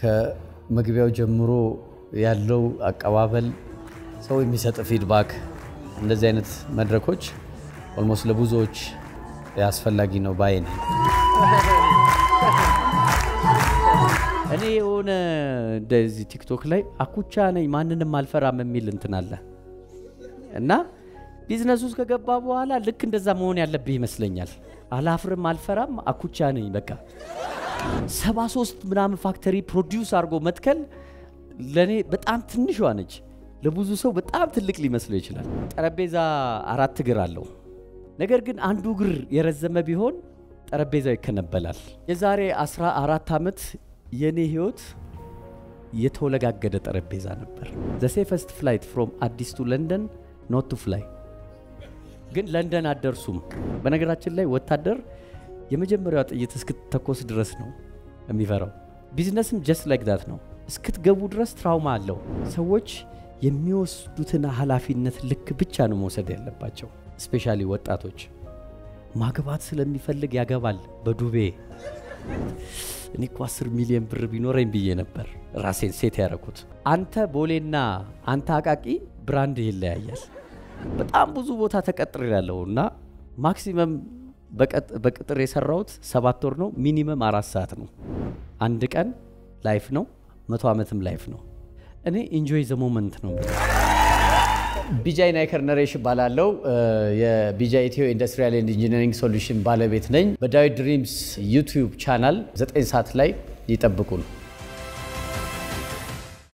ከመግቢያው ጀምሮ ያለው አቀባበል ሰው የሚሰጥ ፊድባክ እንደዚህ አይነት መድረኮች ኦልሞስት ለብዙዎች ያስፈልጊ ነው ባይኔ እኔ የሆነ እንደዚህ ቲክቶክ ላይ አኩቻ ነኝ ማንንም አልፈራም የሚል እንትን አለ እና ቢዝነስ ውስጥ ከገባ በኋላ ልክ እንደዛ መሆን ያለብህ ይመስለኛል አላፍርም አልፈራም አኩቻ ነኝ በቃ 73 ምናምን ፋክተሪ ፕሮዲዩስ አድርጎ መትከል ለኔ በጣም ትንሽ ነች ለብዙ ሰው በጣም ትልቅ ሊመስለው ይችላል ጠረጴዛ 4 እግር አለው ነገር ግን አንዱ እግር የረዘመ ቢሆን ጠረጴዛው ይከነበላል የዛሬ 14 አመት የኔ ህይወት የተወለጋገደ ጠረጴዛ ነበር the safest flight from Addis to London not to fly ግን ለንደን አደርሱም በነገራችን ላይ ወታደር የመጀመሪያው ጥይት እስክትተኮስ ድረስ ነው የሚፈራው ቢዝነስም just like that ነው እስክትገቡ ድረስ ትራውማ አለው ሰዎች የሚወስዱትን ኃላፊነት ልክ ብቻ ነው መውሰድ ያለባቸው ስፔሻሊ ወጣቶች ማግባት ስለሚፈልግ ያገባል በዱቤ እኔ 10 ሚሊዮን ብር ቢኖረኝ ብዬ ነበር ራሴን ሴት ያረኩት አንተ ቦሌና አንተ አቃቂ ብራንድ ይለያያል በጣም ብዙ ቦታ ተቀጥሬያለሁና ማክሲመም በቅጥር የሰራሁት 7 ወር ነው ሚኒመም 4 ሰዓት ነው አንድ ቀን ላይፍ ነው 100 አመትም ላይፍ ነው እኔ ኢንጆይ ዘ ሞመንት ነው ቢጃይ ናይከር ነሬሽ ባላለው የቢጃይ ኢትዮ ኢንዱስትሪያል ኤንድ ኢንጂነሪንግ ሶሉሽን ባለቤት ነኝ በዳዊት ድሪምስ ዩቲዩብ ቻናል 9 ሰዓት ላይ ይጠብቁን